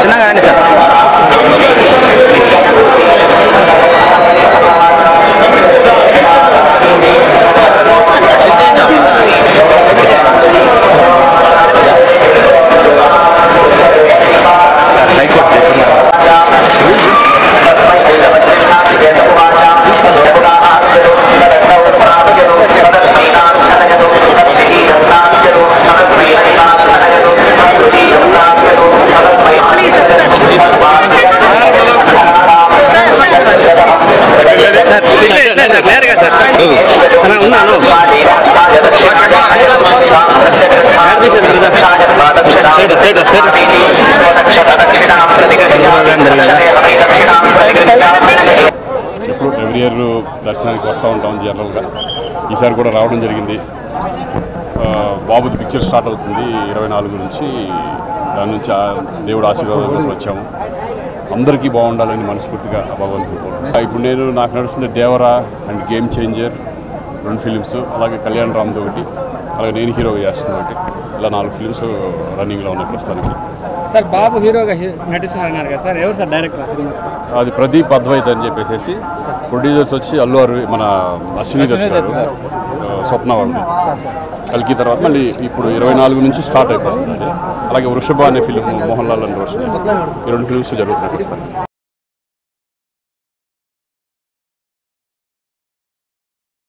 చిన్నగా అండి సార్. ఎప్పుడు ఎవ్రీ ఇయర్ దర్శనానికి వస్తూ ఉంటాం జనరల్గా. ఈసారి కూడా రావడం జరిగింది. బాబుది పిక్చర్ స్టార్ట్ అవుతుంది 24 నుంచి. దాని నుంచి దేవుడు ఆశీర్వాదం కోసం వచ్చాము. అందరికీ బాగుండాలని మనస్ఫూర్తిగా భగవంతుడు. ఇప్పుడు నాకు నడుస్తుంది Devara and game changer 2 films, అలాగే కళ్యాణ్ రామ్ది ఒకటి, అలాగే నేను హీరోగా చేస్తున్నా ఒకటి. ఇలా 4 ఫిలిమ్స్ రన్నింగ్లో ఉన్నాయి ప్రస్తుతానికి. సార్ బాబు హీరోగా నటిస్తున్నారు కదా సార్, ఎవరు సార్ డైరెక్టర్? అది ప్రదీప్ అద్వైత్ అని చెప్పేసి. ప్రొడ్యూసర్స్ వచ్చి అల్లు అరవి, మన అశ్విని దత్, స్వప్న వాళ్ళు. కల్కి తర్వాత మళ్ళీ ఇప్పుడు 24 నుంచి స్టార్ట్ అయిపోతుంది. అలాగే వృషభ అనే ఫిలిం మోహన్ లాల్ అండ్ రోషన్, ఈ 2 ఫిలిమ్స్ జరుగుతున్నాయి ప్రస్తుతానికి.